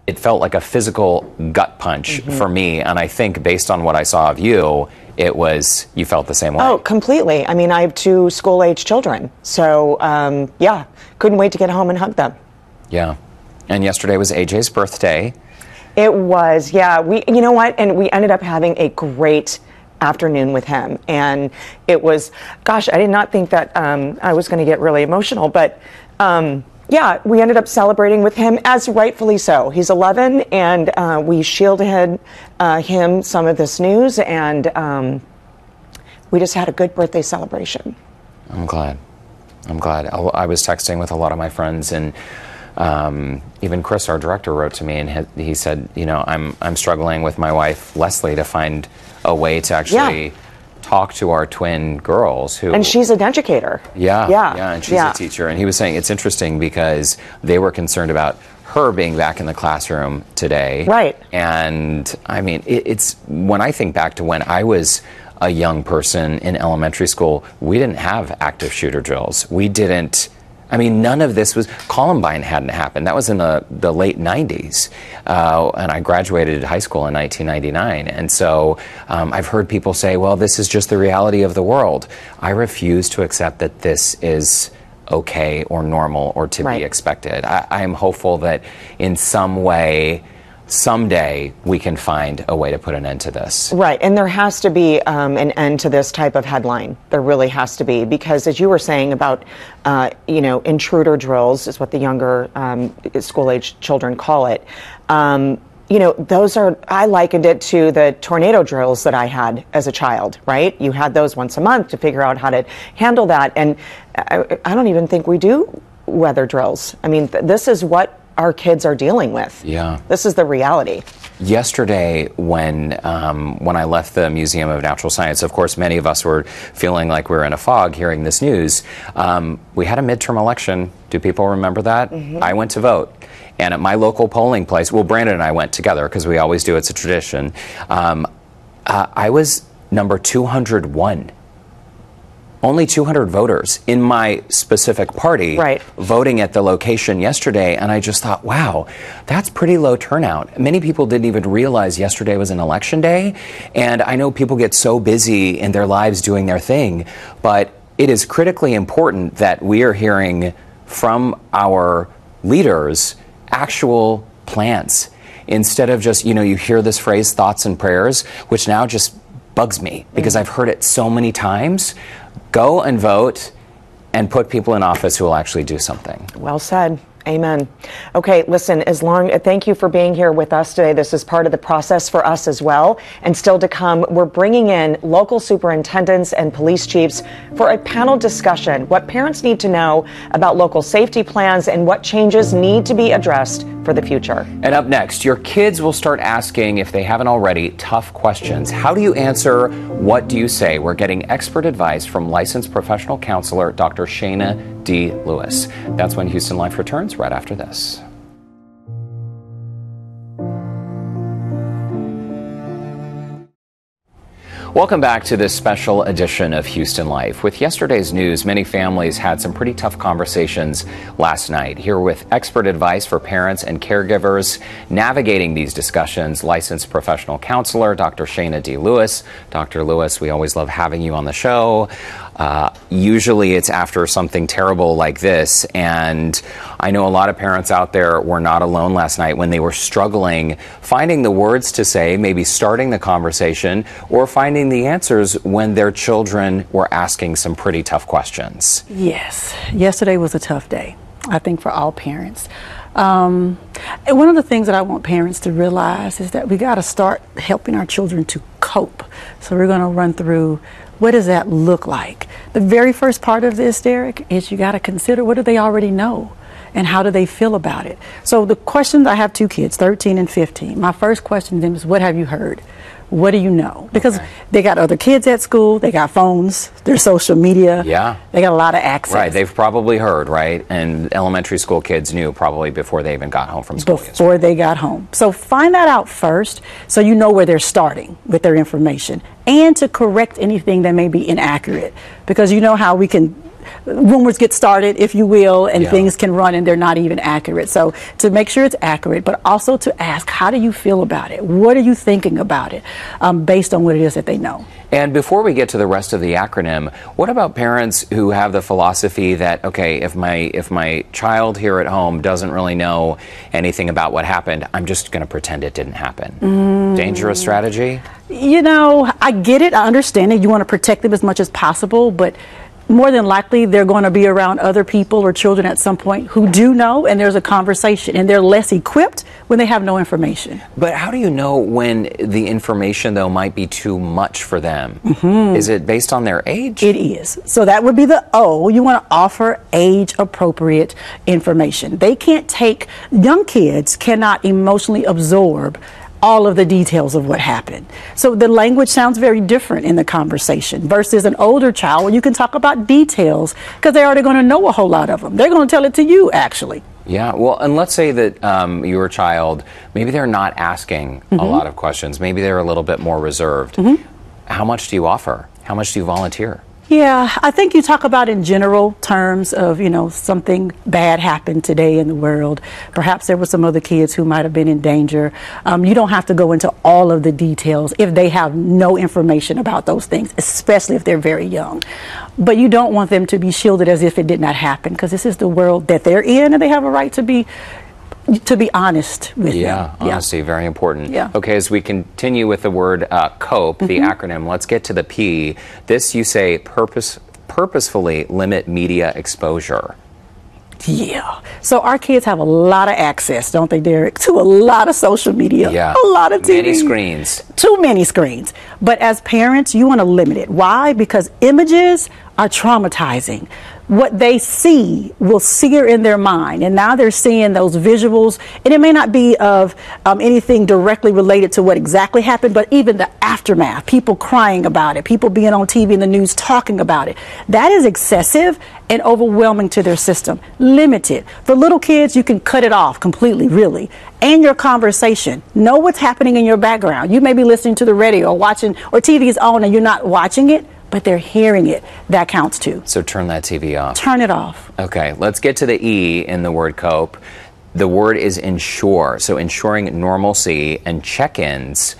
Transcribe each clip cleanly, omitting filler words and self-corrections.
it felt like a physical gut punch for me. And I think based on what I saw of you, you felt the same way. Oh, completely. I mean, I have 2 school-age children. So, yeah, couldn't wait to get home and hug them. Yeah. And yesterday was AJ's birthday. It was, yeah. You know what? And we ended up having a great afternoon with him. And it was, gosh, I did not think that I was going to get really emotional. But, yeah, we ended up celebrating with him, as rightfully so. He's 11, and we shielded him some of this news, and we just had a good birthday celebration. I'm glad. I was texting with a lot of my friends, and even Chris, our director, wrote to me, and he said, you know, I'm struggling with my wife, Leslie, to find a way to actually talk to our twin girls and she's an educator. And she's a teacher. And he was saying it's interesting because they were concerned about her being back in the classroom today. Right. And I mean, it's when I think back to when I was a young person in elementary school, we didn't have active shooter drills. We didn't. I mean, none of this was, Columbine hadn't happened. That was in the late 90s. And I graduated high school in 1999. And so I've heard people say, well, this is just the reality of the world. I refuse to accept that this is okay or normal or to be expected. I am hopeful that in some way, someday we can find a way to put an end to this. Right, and there has to be an end to this type of headline. There really has to be, because as you were saying about, you know, intruder drills is what the younger school-age children call it. You know, those are, I likened it to the tornado drills that I had as a child, right? You had those once a month to figure out how to handle that, and I don't even think we do weather drills. I mean, this is what our kids are dealing with. Yeah. This is the reality. Yesterday, when I left the Museum of Natural Science, of course, many of us were feeling like we were in a fog hearing this news. We had a midterm election. Do people remember that? I went to vote. And at my local polling place, well, Brandon and I went together because we always do, it's a tradition. I was number 201. Only 200 voters in my specific party voting at the location yesterday, and I just thought, wow, that's pretty low turnout. Many people didn't even realize yesterday was an election day, and I know people get so busy in their lives doing their thing, but it is critically important that we are hearing from our leaders actual plans, instead of just, you know, you hear this phrase, thoughts and prayers, which now just bugs me because I've heard it so many times. Go and vote and put people in office who will actually do something. Well said. Amen. Okay, listen, thank you for being here with us today. This is part of the process for us as well. And still to come, we're bringing in local superintendents and police chiefs for a panel discussion, what parents need to know about local safety plans and what changes need to be addressed for the future. And up next, your kids will start asking, if they haven't already, tough questions. How do you answer? What do you say? We're getting expert advice from licensed professional counselor Dr. Shayna D. Lewis. That's when Houston Life returns right after this. Welcome back to this special edition of Houston Life. With yesterday's news, many families had some pretty tough conversations last night. Here with expert advice for parents and caregivers navigating these discussions, licensed professional counselor Dr. Shayna D. Lewis. Dr. Lewis, we always love having you on the show. Usually it's after something terrible like this, and I know a lot of parents out there were not alone last night when they were struggling finding the words to say, maybe starting the conversation, or finding the answers when their children were asking some pretty tough questions. Yes, yesterday was a tough day, I think, for all parents. And one of the things that I want parents to realize is that we got to start helping our children to cope. So we're going to run through, what does that look like? The very first part of this, Derek, is you got to consider, what do they already know? And how do they feel about it? So the questions, I have 2 kids, 13 and 15. My first question to them is, what have you heard? What do you know? Because they got other kids at school, they got phones, their social media. Yeah. They got a lot of access. Right, they've probably heard, right? And elementary school kids knew probably before they even got home from school. Before they got home. So find that out first so you know where they're starting with their information, and to correct anything that may be inaccurate. Because you know how we can rumors get started, if you will, and Yeah. things can run and they're not even accurate. So to make sure it's accurate, but also to ask, how do you feel about it? What are you thinking about it, based on what it is that they know? And before we get to the rest of the acronym, what about parents who have the philosophy that, okay, if my child here at home doesn't really know anything about what happened, I'm just going to pretend it didn't happen? Dangerous strategy? You know, I get it. I understand it. You want to protect them as much as possible, but more than likely they're going to be around other people or children at some point who do know, and there's a conversation, and they're less equipped when they have no information. But how do you know when the information, though, might be too much for them? Is it based on their age? It is. So that would be the O. You want to offer age-appropriate information. They can't take, young kids cannot emotionally absorb all of the details of what happened. So the language sounds very different in the conversation versus an older child where you can talk about details because they're already going to know a whole lot of them. They're going to tell it to you, actually. Yeah, well, and let's say that your child, maybe they're not asking a lot of questions. Maybe they're a little bit more reserved. How much do you offer? How much do you volunteer? Yeah, I think you talk about in general terms of, you know, something bad happened today in the world. Perhaps there were some other kids who might have been in danger. You don't have to go into all of the details if they have no information about those things, especially if they're very young. But you don't want them to be shielded as if it did not happen, because this is the world that they're in, and they have a right to be honest with them. Honesty, very important. Yeah. Okay, as we continue with the word COPE, the acronym, let's get to the P. This, you say, purposefully limit media exposure. Yeah. So our kids have a lot of access, don't they, Derek, to a lot of social media, a lot of TV. Many screens. Too many screens. But as parents, you want to limit it. Why? Because images are traumatizing. What they see will sear in their mind, and now they're seeing those visuals, and it may not be of anything directly related to what exactly happened, but even the aftermath, people crying about it, people being on TV and the news talking about it. That is excessive and overwhelming to their system. Limit it. For little kids, you can cut it off completely, really. And your conversation. Know what's happening in your background. You may be listening to the radio or watching, or TV is on and you're not watching it, but they're hearing it. That counts too. So turn that TV off. Turn it off. Okay, let's get to the E in the word COPE. The word is ensure, so ensuring normalcy and check-ins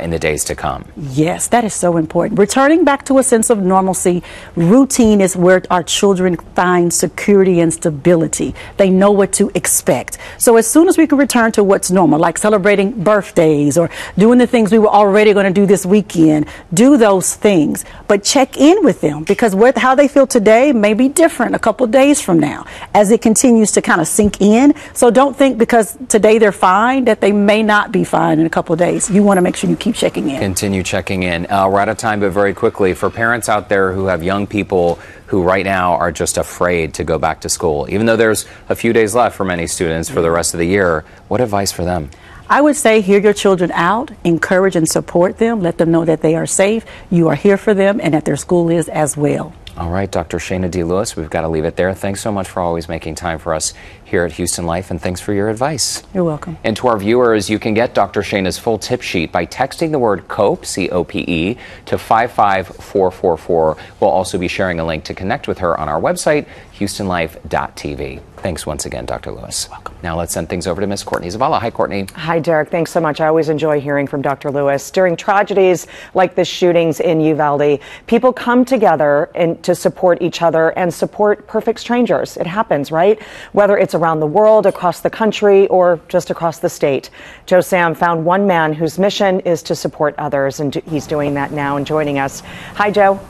in the days to come. Yes, that is so important. Returning back to a sense of normalcy, routine is where our children find security and stability. They know what to expect. So as soon as we can return to what's normal, like celebrating birthdays or doing the things we were already going to do this weekend, do those things, but check in with them, because how they feel today may be different a couple days from now as it continues to kind of sink in. So don't think because today they're fine that they may not be fine in a couple of days. You want to make sure you keep checking in. Continue checking in. We're out of time, but very quickly, for parents out there who have young people who right now are just afraid to go back to school, even though there's a few days left for many students for the rest of the year, what advice for them? I would say hear your children out, encourage and support them, let them know that they are safe, you are here for them, and that their school is as well. All right, Dr. Shana D. Lewis, we've got to leave it there. Thanks so much for always making time for us here at Houston Life, and thanks for your advice. You're welcome. And to our viewers, you can get Dr. Shana's full tip sheet by texting the word COPE, C-O-P-E, to 55444. We'll also be sharing a link to connect with her on our website, houstonlife.tv. Thanks once again, Dr. Lewis. Welcome. Now let's send things over to Miss Courtney Zavala. Hi, Courtney. Hi, Derek. Thanks so much. I always enjoy hearing from Dr. Lewis. During tragedies like the shootings in Uvalde, people come together to support each other and support perfect strangers. It happens, right? Whether it's around the world, across the country, or just across the state. Joe Sam found one man whose mission is to support others, and he's doing that now and joining us. Hi, Joe.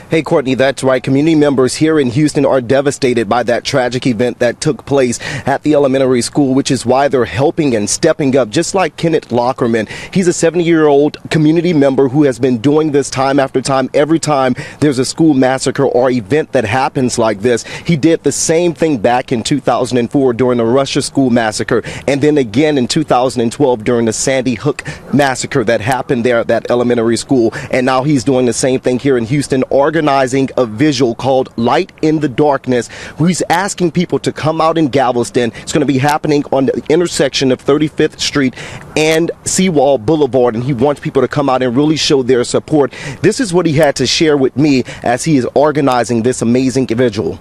Hey, Courtney, that's right. Community members here in Houston are devastated by that tragic event that took place at the elementary school, which is why they're helping and stepping up, just like Kenneth Lockerman. He's a 70-year-old community member who has been doing this time after time. Every time there's a school massacre or event that happens like this, he did the same thing back in 2004 during the Russia school massacre, and then again in 2012 during the Sandy Hook massacre that happened there at that elementary school. And now he's doing the same thing here in Houston, organizing organizing a visual called Light in the Darkness. He's asking people to come out in Galveston. It's going to be happening on the intersection of 35th Street and Seawall Boulevard, and he wants people to come out and really show their support. This is what he had to share with me as he is organizing this amazing vigil.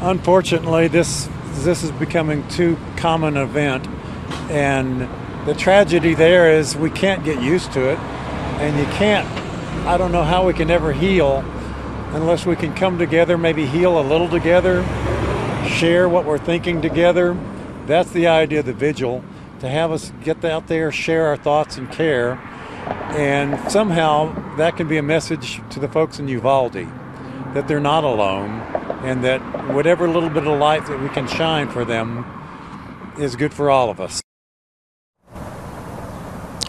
Unfortunately, this is becoming too common an event, and the tragedy there is we can't get used to it, and you can't, I don't know how we can ever heal unless we can come together, maybe heal a little together, share what we're thinking together. That's the idea of the vigil, to have us get out there, share our thoughts and care, and somehow that can be a message to the folks in Uvalde that they're not alone, and that whatever little bit of light that we can shine for them is good for all of us.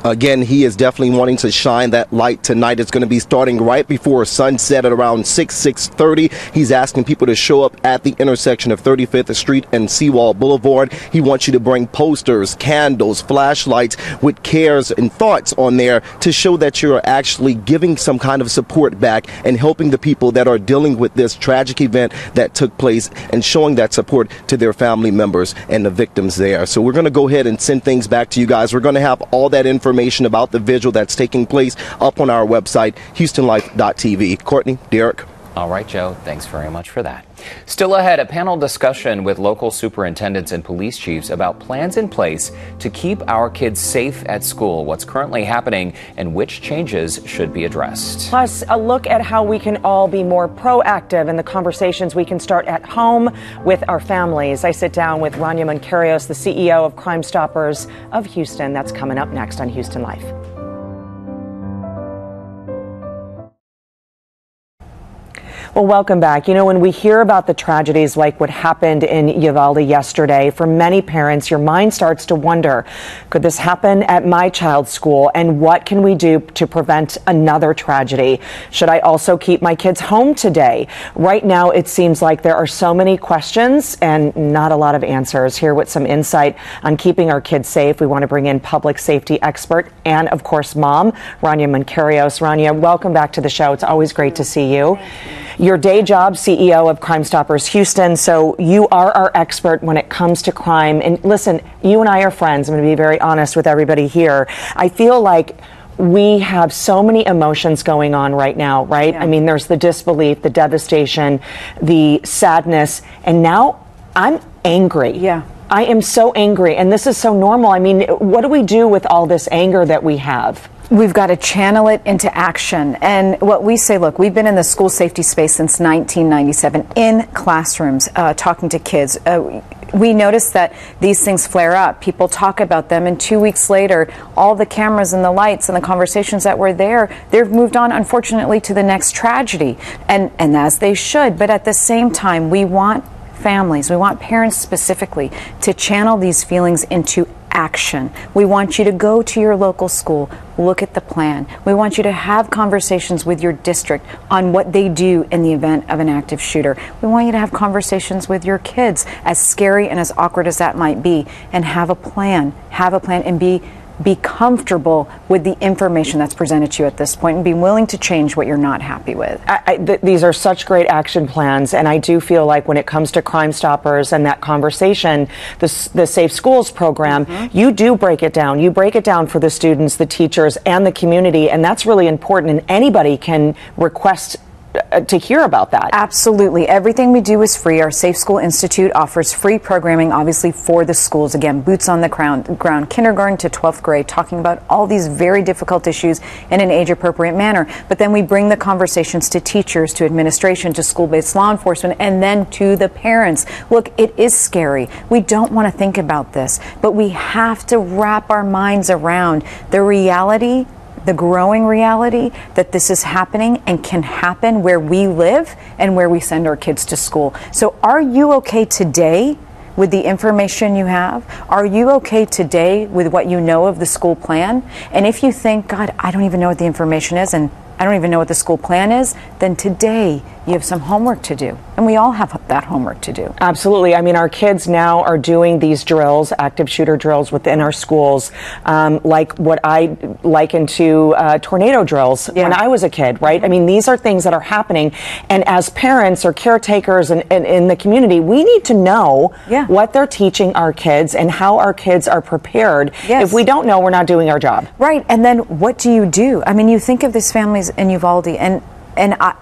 Again, he is definitely wanting to shine that light tonight. It's going to be starting right before sunset at around 6:30. He's asking people to show up at the intersection of 35th Street and Seawall Boulevard. He wants you to bring posters, candles, flashlights with cares and thoughts on there to show that you're actually giving some kind of support back and helping the people that are dealing with this tragic event that took place, and showing that support to their family members and the victims there. So we're going to go ahead and send things back to you guys. We're going to have all that information about the vigil that's taking place up on our website, HoustonLife.tv. Courtney, Derek. All right, Joe, thanks very much for that. Still ahead, a panel discussion with local superintendents and police chiefs about plans in place to keep our kids safe at school, what's currently happening, and which changes should be addressed. Plus, a look at how we can all be more proactive in the conversations we can start at home with our families. I sit down with Rania Mancarios, the CEO of Crime Stoppers of Houston. That's coming up next on Houston Life. Well, welcome back. You know, when we hear about the tragedies like what happened in Uvalde yesterday, for many parents, your mind starts to wonder, could this happen at my child's school? And what can we do to prevent another tragedy? Should I also keep my kids home today? Right now, it seems like there are so many questions and not a lot of answers. Here with some insight on keeping our kids safe, we want to bring in public safety expert and, of course, mom, Rania Mancarios. Rania, welcome back to the show. It's always great to see you. Your day job, CEO of Crime Stoppers Houston, so you are our expert when it comes to crime. And listen, you and I are friends. I'm going to be very honest with everybody here. I feel like we have so many emotions going on right now, right? Yeah. I mean, there's the disbelief, the devastation, the sadness, and now I'm angry. Yeah. I am so angry, and this is so normal. I mean, what do we do with all this anger that we have? We've got to channel it into action. And what we say, look, we've been in the school safety space since 1997 in classrooms, talking to kids. We notice that these things flare up. People talk about them, and 2 weeks later, all the cameras and the lights and the conversations that were there, they've moved on, unfortunately, to the next tragedy. And as they should. But at the same time, we want families, we want parents specifically, to channel these feelings into action. We want you to go to your local school, look at the plan. We want you to have conversations with your district on what they do in the event of an active shooter. We want you to have conversations with your kids, as scary and as awkward as that might be, and have a plan and be comfortable with the information that's presented to you at this point, and be willing to change what you're not happy with. These are such great action plans, and I do feel like when it comes to Crime Stoppers and that conversation, the Safe Schools program, you do break it down. You break it down for the students, the teachers, and the community, and that's really important, and anybody can request to hear about that. Absolutely. Everything we do is free. Our Safe School Institute offers free programming, obviously, for the schools. Again, boots on the ground, kindergarten to 12th grade, talking about all these very difficult issues in an age-appropriate manner. But then we bring the conversations to teachers, to administration, to school-based law enforcement, and then to the parents. Look, it is scary. We don't want to think about this, but we have to wrap our minds around the reality, the growing reality that this is happening and can happen where we live and where we send our kids to school. So are you okay today with the information you have? Are you okay today with what you know of the school plan? And if you think, God, I don't even know what the information is and I don't even know what the school plan is, then today you have some homework to do. And we all have that homework to do. Absolutely. I mean, our kids now are doing these drills, active shooter drills within our schools, like what I liken to tornado drills when I was a kid, right? I mean, these are things that are happening. And as parents or caretakers and in the community, we need to know what they're teaching our kids and how our kids are prepared. If we don't know, we're not doing our job. Right. And then what do you do? I mean, you think of these families in Uvalde, and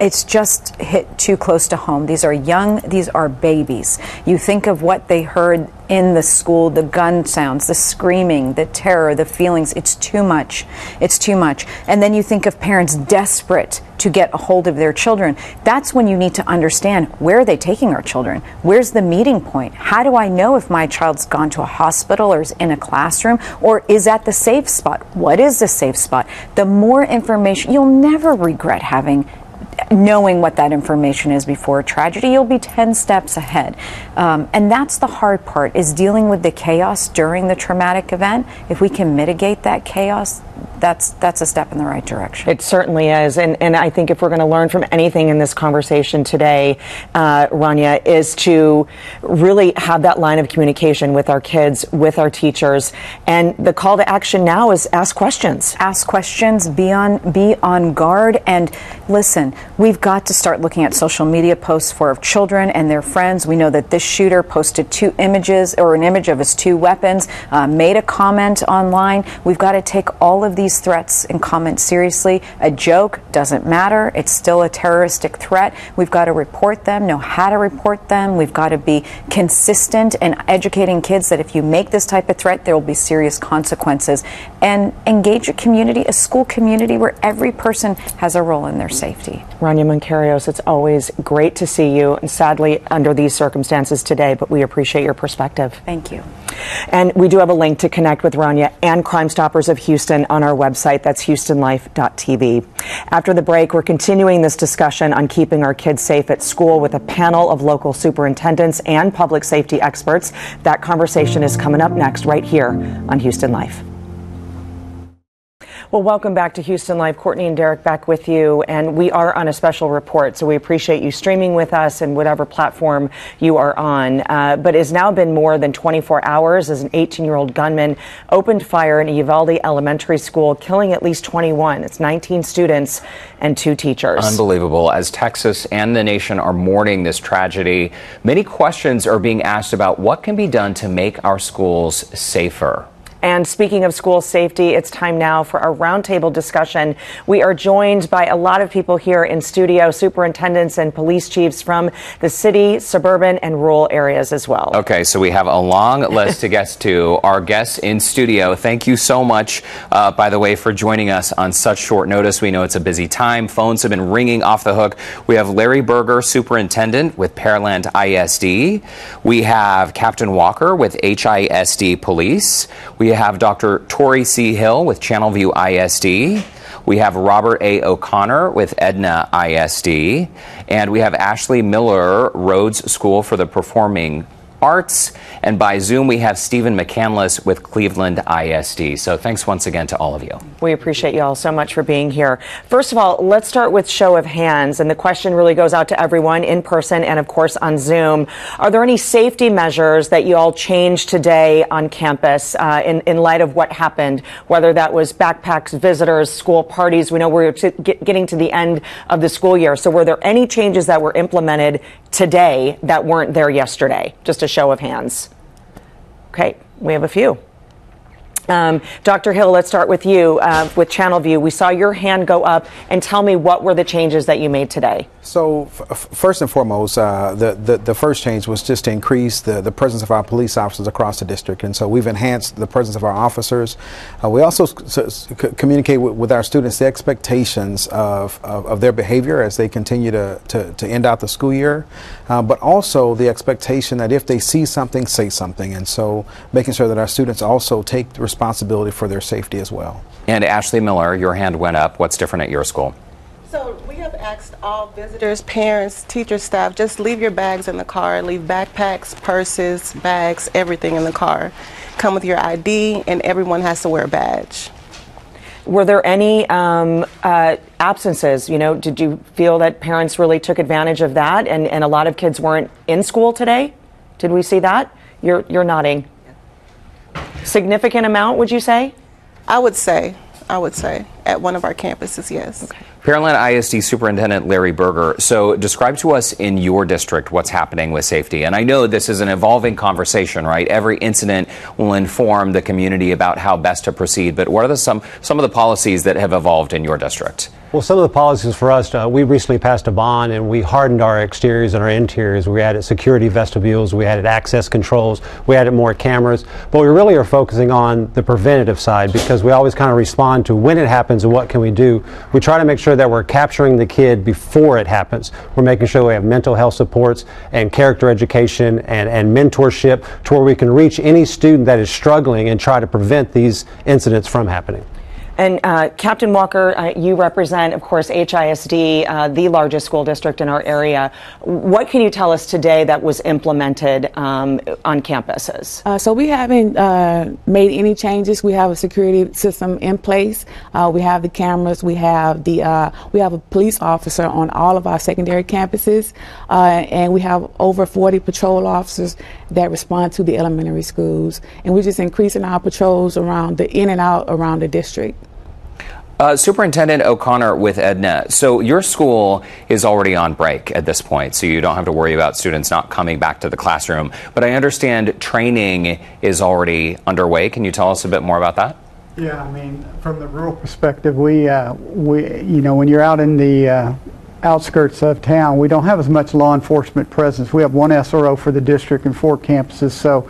it's just hit too close to home. These are young, these are babies. You think of what they heard in the school, the gun sounds, the screaming, the terror, the feelings. It's too much. It's too much. And then you think of parents desperate to get a hold of their children. That's when you need to understand, where are they taking our children? Where's the meeting point? How do I know if my child's gone to a hospital or is in a classroom or is at the safe spot? What is the safe spot? The more information, you'll never regret knowing what that information is before a tragedy. You'll be 10 steps ahead. And that's the hard part, is dealing with the chaos during the traumatic event. If we can mitigate that chaos, that's a step in the right direction. It certainly is. And I think if we're going to learn from anything in this conversation today, Rania, is to really have that line of communication with our kids, with our teachers. And the call to action now is ask questions. Ask questions, be on guard, and listen, we've got to start looking at social media posts for our children and their friends. We know that this shooter posted 2 images, or an image of his 2 weapons, made a comment online. We've got to take all of these threats and comments seriously. A joke doesn't matter. It's still a terroristic threat. We've got to report them, know how to report them. We've got to be consistent in educating kids that if you make this type of threat, there will be serious consequences. And engage a community, a school community, where every person has a role in their safety. Rania Mancarios, it's always great to see you, and sadly under these circumstances today, but we appreciate your perspective. Thank you. And we do have a link to connect with Rania and Crime Stoppers of Houston on our website. That's houstonlife.tv. After the break, we're continuing this discussion on keeping our kids safe at school with a panel of local superintendents and public safety experts. That conversation is coming up next right here on Houston Life. Well, welcome back to Houston Live. Courtney and Derek back with you, and we are on a special report, so we appreciate you streaming with us and whatever platform you are on. But it's now been more than 24 hours as an 18-year-old gunman opened fire in a Uvalde elementary school, killing at least 21. It's 19 students and 2 teachers. Unbelievable. As Texas and the nation are mourning this tragedy, many questions are being asked about what can be done to make our schools safer. And speaking of school safety, it's time now for a roundtable discussion. We are joined by a lot of people here in studio, superintendents and police chiefs from the city, suburban, and rural areas as well. Okay, so we have a long list to get to. Our guests in studio, thank you so much, by the way, for joining us on such short notice. We know it's a busy time. Phones have been ringing off the hook. We have Larry Berger, superintendent with Pearland ISD. We have Captain Walker with HISD Police. We have Dr. Tori C. Hill with Channelview ISD. We have Robert A. O'Connor with Edna ISD. And we have Ashley Miller, Rhodes School for the Performing Arts. And by Zoom, we have Stephen McCandless with Cleveland ISD. So thanks once again to all of you. We appreciate you all so much for being here. First of all, let's start with show of hands. And the question really goes out to everyone in person and, of course, on Zoom. Are there any safety measures that you all changed today on campus in light of what happened, whether that was backpacks, visitors, school parties? We know we're getting to the end of the school year. So were there any changes that were implemented today that weren't there yesterday? Just a show of hands. Okay, we have a few. Dr. Hill, let's start with you with Channelview. We saw your hand go up, and tell me, what were the changes that you made today? So first and foremost, the first change was just to increase the presence of our police officers across the district, and so we've enhanced the presence of our officers. We also communicate with our students the expectations of their behavior as they continue to end out the school year, but also the expectation that if they see something, say something, and so making sure that our students also take the responsibility for their safety as well. And Ashley Miller, your hand went up. What's different at your school? So we have asked all visitors, parents, teachers, staff, just leave your bags in the car. Leave backpacks, purses, bags, everything in the car. Come with your ID, and everyone has to wear a badge. Were there any absences? You know, did you feel that parents really took advantage of that, and a lot of kids weren't in school today? Did we see that? You're nodding. Significant amount, would you say? I would say at one of our campuses, yes. Okay. Pearland ISD Superintendent Larry Berger, so describe to us in your district what's happening with safety. And I know this is an evolving conversation, right? Every incident will inform the community about how best to proceed, but what are some of the policies that have evolved in your district? Well, some of the policies for us, we recently passed a bond and we hardened our exteriors and our interiors. We added security vestibules, we added access controls, we added more cameras, but we really are focusing on the preventative side because we always kind of respond to when it happens and what can we do. We try to make sure that we're capturing the kid before it happens. We're making sure we have mental health supports and character education and mentorship to where we can reach any student that is struggling and try to prevent these incidents from happening. And Captain Walker, you represent, of course, HISD, the largest school district in our area. What can you tell us today that was implemented on campuses? So we haven't made any changes. We have a security system in place. We have the cameras. We have a police officer on all of our secondary campuses, and we have over 40 patrol officers that respond to the elementary schools. And we're just increasing our patrols around in and out around the district. Superintendent O'Connor with Edna, so your school is already on break at this point, so you don't have to worry about students not coming back to the classroom. But I understand training is already underway. Can you tell us a bit more about that? Yeah, I mean, from the rural perspective, we you know, when you're out in the outskirts of town, we don't have as much law enforcement presence. We have one SRO for the district and 4 campuses. So,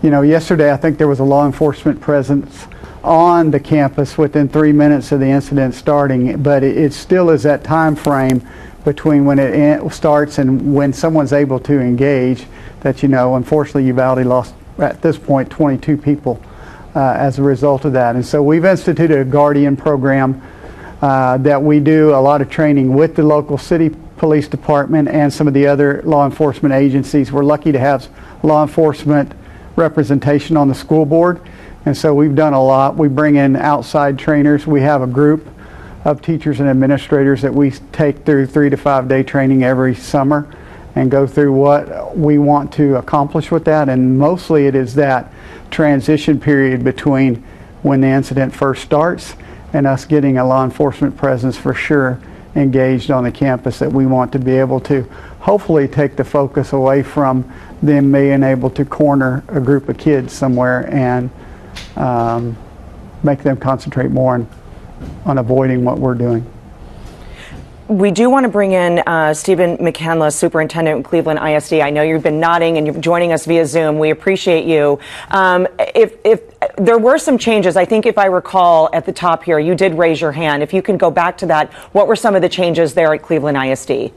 you know, yesterday I think there was a law enforcement presence on the campus within 3 minutes of the incident starting, but it still is that time frame between when it starts and when someone's able to engage that, you know, unfortunately Uvalde lost at this point 22 people as a result of that. And so we've instituted a Guardian program that we do a lot of training with the local city police department and some of the other law enforcement agencies. We're lucky to have law enforcement representation on the school board. And so we've done a lot. We bring in outside trainers. We have a group of teachers and administrators that we take through 3 to 5 day training every summer and go through what we want to accomplish with that. And mostly it is that transition period between when the incident first starts and us getting a law enforcement presence for sure engaged on the campus that we want to be able to hopefully take the focus away from them being able to corner a group of kids somewhere and make them concentrate more on avoiding what we're doing. We do want to bring in Stephen McCandless, Superintendent of Cleveland ISD. I know you've been nodding and you're joining us via Zoom. We appreciate you. If there were some changes, I think if I recall at the top here, you did raise your hand. If you can go back to that, what were some of the changes there at Cleveland ISD?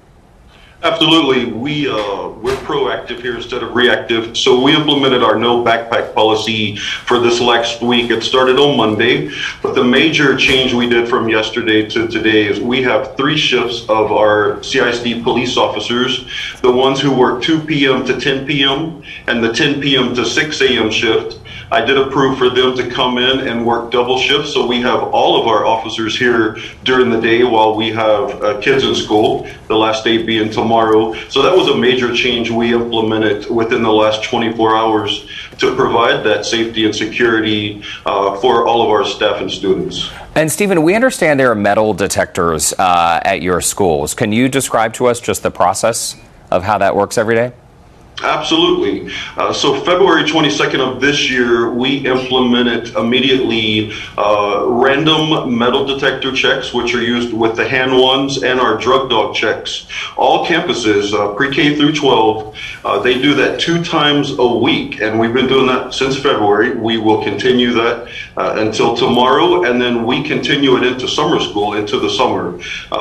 Absolutely. We're proactive here instead of reactive. So we implemented our no backpack policy for this last week. It started on Monday, but the major change we did from yesterday to today is we have 3 shifts of our CISD police officers, the ones who work 2 p.m. to 10 p.m. and the 10 p.m. to 6 a.m. shift. I did approve for them to come in and work double shifts, so we have all of our officers here during the day while we have kids in school, the last day being tomorrow. So that was a major change we implemented within the last 24 hours to provide that safety and security for all of our staff and students. And Stephen, we understand there are metal detectors at your schools. Can you describe to us just the process of how that works every day? Absolutely. So February 22nd of this year, we implemented immediately random metal detector checks, which are used with the hand ones and our drug dog checks. All campuses, pre-K through 12, they do that 2 times a week, and we've been doing that since February. We will continue that until tomorrow, and then we continue it into summer school, into the summer.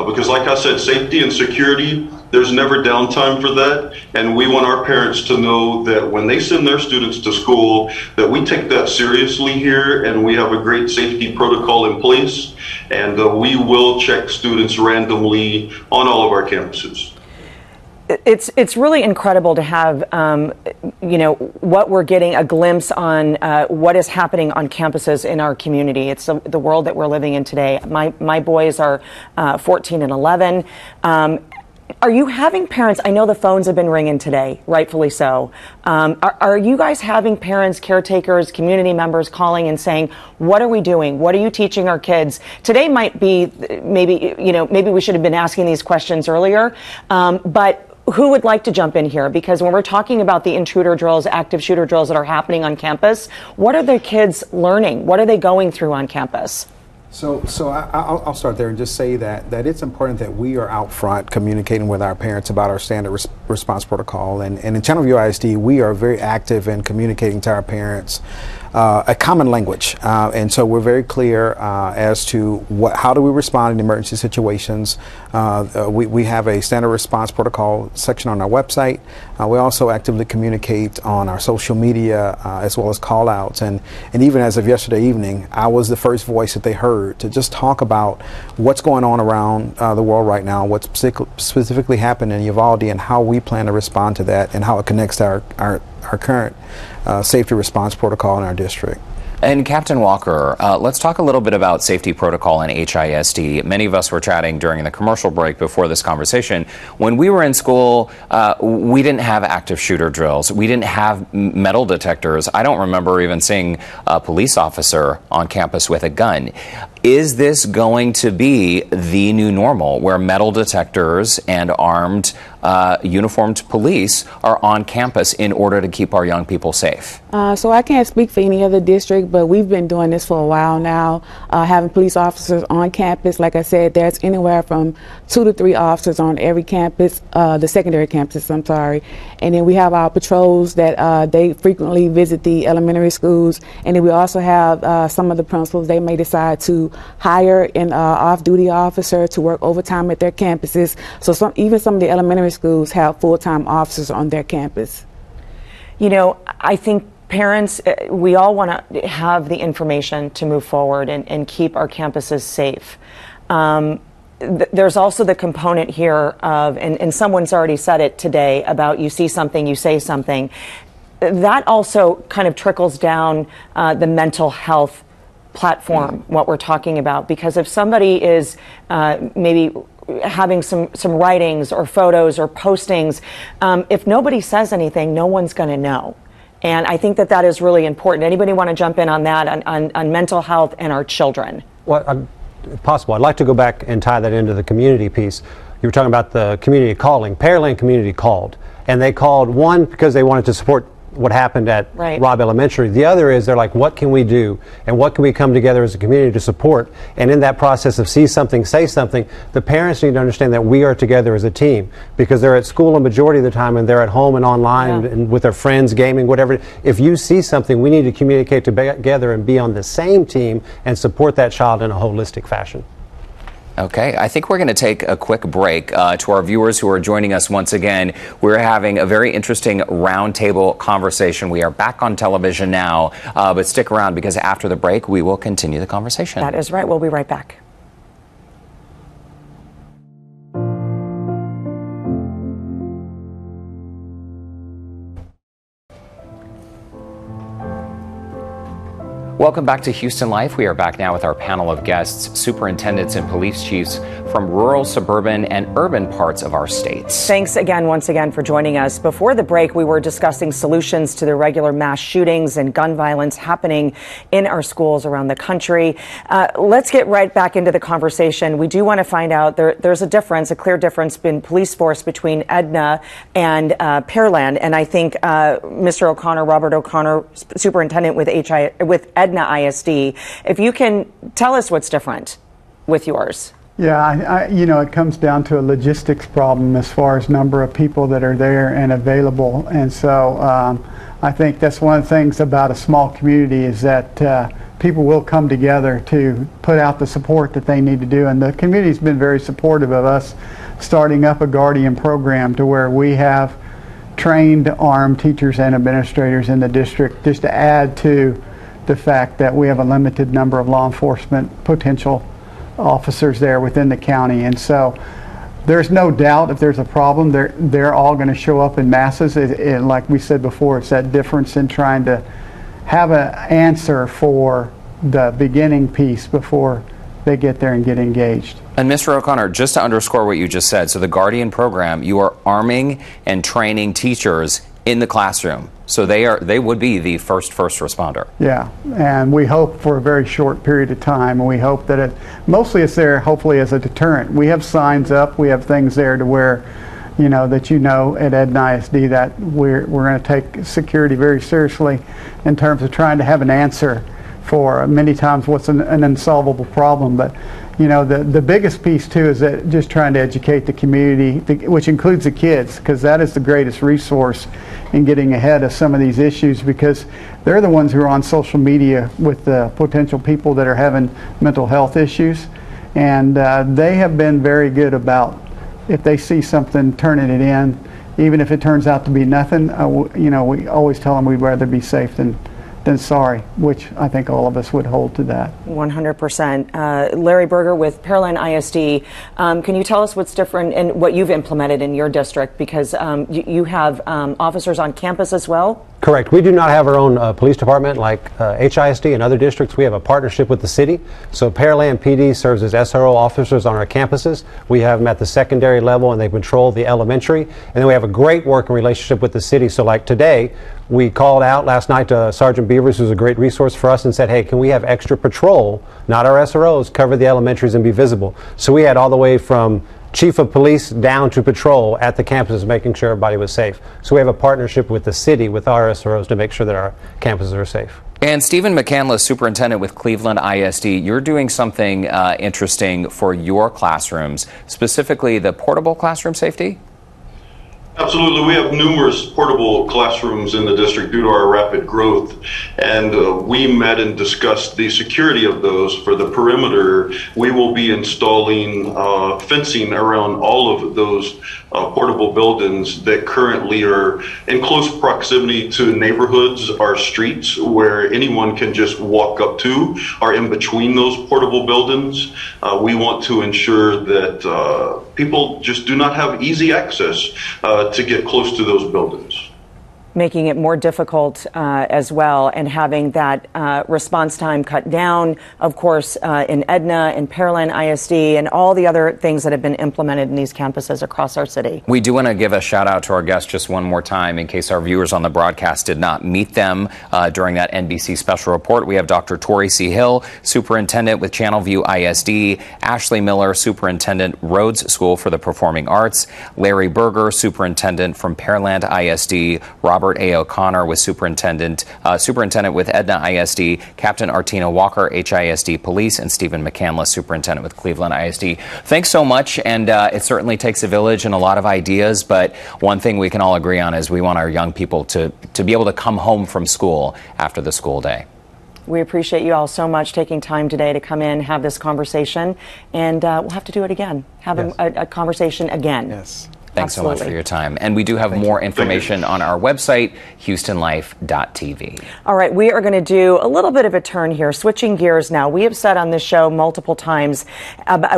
Because like I said, safety and security, there's never downtime for that, and we want our parents to know that when they send their students to school, that we take that seriously here, and we have a great safety protocol in place, and we will check students randomly on all of our campuses. It's really incredible to have, what we're getting a glimpse on what is happening on campuses in our community. It's the world that we're living in today. My boys are 14 and 11. Are you having parents, I know the phones have been ringing today, rightfully so. Are you guys having parents, caretakers, community members calling and saying, what are we doing? What are you teaching our kids? Today might be, maybe we should have been asking these questions earlier, but who would like to jump in here? Because when we're talking about the intruder drills, active shooter drills that are happening on campus, what are the kids learning? What are they going through on campus? So I'll start there and just say that it's important that we are out front communicating with our parents about our standard response protocol. And in Channelview ISD, we are very active in communicating to our parents a common language. And so we're very clear as to how do we respond in emergency situations. We have a standard response protocol section on our website. We also actively communicate on our social media as well as call outs. And even as of yesterday evening, I was the first voice that they heard to just talk about what's going on around the world right now, what's specifically happened in Uvalde, and how we plan to respond to that, and how it connects to our current safety response protocol in our district. And Captain Walker, let's talk a little bit about safety protocol in HISD. Many of us were chatting during the commercial break before this conversation. When we were in school, we didn't have active shooter drills. We didn't have metal detectors. I don't remember even seeing a police officer on campus with a gun. Is this going to be the new normal, where metal detectors and armed uniformed police are on campus in order to keep our young people safe? So I can't speak for any other district, but we've been doing this for a while now, having police officers on campus. Like I said, there's anywhere from 2 to 3 officers on every campus, the secondary campuses, I'm sorry. And then we have our patrols that they frequently visit the elementary schools. And then we also have some of the principals, they may decide to hire an off-duty officer to work overtime at their campuses. So even some of the elementary schools have full-time officers on their campus. I think parents, we all want to have the information to move forward and keep our campuses safe. There's also the component here of, and someone's already said it today, about you see something, you say something. That also kind of trickles down the mental health platform, what we're talking about, because if somebody is maybe having some writings or photos or postings, if nobody says anything, no one's going to know. And I think that is really important. Anybody want to jump in on that, on mental health and our children? Well, if possible, I'd like to go back and tie that into the community piece. You were talking about the community calling. Pearland community called, and they called, one, because they wanted to support what happened at Robb Elementary. The other is they're like, what can we do, and what can we come together as a community to support? And in that process of see something, say something, the parents need to understand that we are together as a team, because they're at school a majority of the time, and they're at home and online and with their friends, gaming, whatever. If you see something, we need to communicate together and be on the same team and support that child in a holistic fashion. Okay, I think we're going to take a quick break. To our viewers who are joining us once again, we're having a very interesting roundtable conversation. We are back on television now, but stick around, because after the break, we will continue the conversation. That is right. We'll be right back. Welcome back to Houston Life. We are back now with our panel of guests, superintendents and police chiefs from rural, suburban, and urban parts of our states. Thanks again, once again, for joining us. Before the break, we were discussing solutions to the regular mass shootings and gun violence happening in our schools around the country. Let's get right back into the conversation. We do want to find out, there's a difference, a clear difference in police force between Edna and Pearland. And I think Mr. O'Connor, Robert O'Connor, superintendent with Edna ISD, if you can tell us what's different with yours. Yeah, it comes down to a logistics problem as far as number of people that are there and available. And so I think that's one of the things about a small community, is that people will come together to put out the support that they need to do. And the community's been very supportive of us starting up a Guardian program, to where we have trained armed teachers and administrators in the district, just to add to the fact that we have a limited number of law enforcement potential officers there within the county. And so there's no doubt if there's a problem, they're all going to show up in masses. Like we said before, it's that difference in trying to have an answer for the beginning piece before they get there and get engaged. And Mr. O'Connor, just to underscore what you just said, so the Guardian program, you are arming and training teachers in the classroom. So they would be the first responder. Yeah, and we hope for a very short period of time, and we hope that mostly it's there hopefully as a deterrent. We have signs up, we have things there to where, at Edna ISD that we're going to take security very seriously in terms of trying to have an answer for many times what's an unsolvable problem. But the biggest piece too is that just trying to educate the community, which includes the kids, because that is the greatest resource in getting ahead of some of these issues, because they're the ones who are on social media with the potential people that are having mental health issues, and they have been very good about, if they see something, turning it in, even if it turns out to be nothing. We always tell them we'd rather be safe than sorry, which I think all of us would hold to that. 100%. Larry Berger with Pearland ISD. Can you tell us what's different and what you've implemented in your district? Because you have officers on campus as well? Correct. We do not have our own police department like HISD and other districts. We have a partnership with the city. So Pearland PD serves as SRO officers on our campuses. We have them at the secondary level, and they patrol the elementary. And then we have a great working relationship with the city. So like today, we called out last night to Sergeant Beavers, who's a great resource for us, and said, hey, can we have extra patrol, not our SROs, cover the elementaries and be visible? So we had all the way from chief of police down to patrol at the campuses, making sure everybody was safe. So we have a partnership with the city, with our SROs, to make sure that our campuses are safe. And Stephen McCandless, superintendent with Cleveland ISD, you're doing something interesting for your classrooms, specifically the portable classroom safety? Absolutely. We have numerous portable classrooms in the district due to our rapid growth, and we met and discussed the security of those. For the perimeter, we will be installing fencing around all of those portable buildings that currently are in close proximity to neighborhoods or streets where anyone can just walk up to, or in between those portable buildings. We want to ensure that people just do not have easy access to get close to those buildings. Making it more difficult as well, and having that response time cut down, of course, in Edna and Pearland ISD and all the other things that have been implemented in these campuses across our city. We do want to give a shout out to our guests just one more time in case our viewers on the broadcast did not meet them during that NBC special report. We have Dr. Tori C. Hill, superintendent with Channelview ISD, Ashley Miller, superintendent, Rhodes School for the Performing Arts, Larry Berger, superintendent from Pearland ISD, Robert A. O'Connor with superintendent with Edna ISD, Captain Artina Walker, HISD Police, and Stephen McCandless, superintendent with Cleveland ISD. Thanks so much, and it certainly takes a village and a lot of ideas, but one thing we can all agree on is we want our young people to be able to come home from school after the school day. We appreciate you all so much taking time today to come in, have this conversation, and we'll have to do it again. Have a conversation again. Yes. Thanks so much for your time. And we do have more information on our website, HoustonLife.tv. All right, we are going to do a little bit of a turn here, switching gears now. We have said on this show multiple times,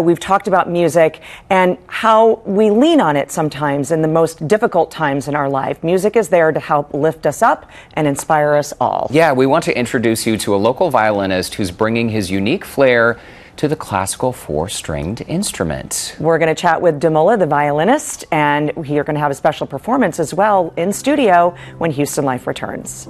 we've talked about music and how we lean on it sometimes in the most difficult times in our life. Music is there to help lift us up and inspire us all. Yeah, we want to introduce you to a local violinist who's bringing his unique flair to the classical four-stringed instrument. We're going to chat with Damola, the violinist, and we are going to have a special performance as well in studio when Houston Life returns.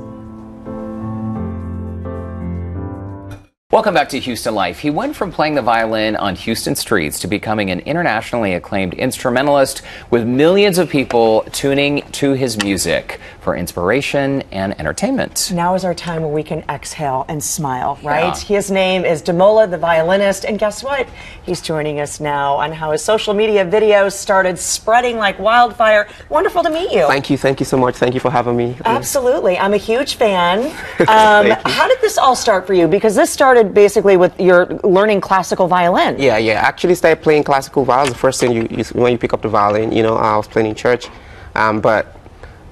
Welcome back to Houston Life. He went from playing the violin on Houston streets to becoming an internationally acclaimed instrumentalist with millions of people tuning to his music for inspiration and entertainment. Now is our time where we can exhale and smile, right? Yeah. His name is Damola, the violinist, and guess what? He's joining us now on how his social media videos started spreading like wildfire. Wonderful to meet you. Thank you so much. Thank you for having me. Absolutely. I'm a huge fan. How did this all start for you? Because this started basically with your learning classical violin. Yeah. Actually started playing classical violin. The first thing when you pick up the violin, I was playing in church, but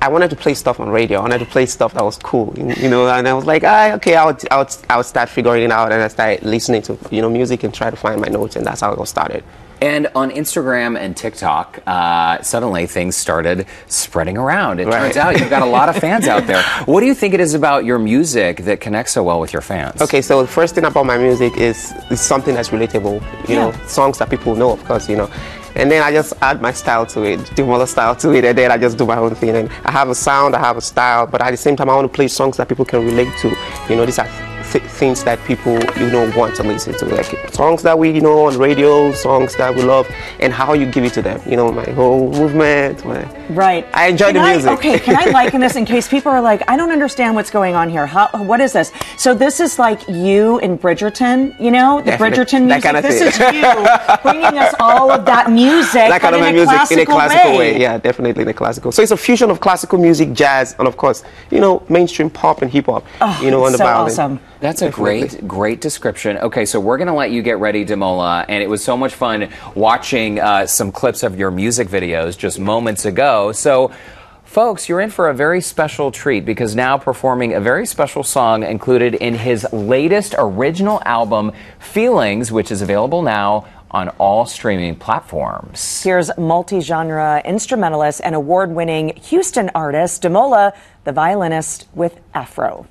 I wanted to play stuff on radio. I wanted to play stuff that was cool, and I was like, okay, I would start figuring it out, and I started listening to music and try to find my notes, and that's how it all started. And on Instagram and TikTok, suddenly things started spreading around. It turns out you've got a lot of fans out there. What do you think it is about your music that connects so well with your fans? Okay, so the first thing about my music is something that's relatable, you know, songs that people know, of course, you know. And then I just add my style to it, Demola style to it, and then I just do my own thing. And I have a sound, I have a style, but at the same time, I want to play songs that people can relate to. You know, these are things that people, you know, want to listen to. Like songs that we, you know, on radio, songs that we love, and how you give it to them. You know, my whole movement. Right. I enjoy the music. Okay, can I liken this in case people are like, I don't understand what's going on here. What is this? So this is like you in Bridgerton, you know, the Bridgerton music. That kind of this thing. is you bringing us all of that music, that kind of music in a classical way. Yeah, definitely in a classical. So it's a fusion of classical music, jazz, and of course, you know, mainstream pop and hip hop. You know, on the violin. Awesome. That's a great description. Okay, so we're going to let you get ready, Demola, and it was so much fun watching some clips of your music videos just moments ago. So, folks, you're in for a very special treat because now performing a very special song included in his latest original album, Feelings, which is available now on all streaming platforms. Here's multi-genre instrumentalist and award-winning Houston artist, Demola, the violinist with Afro.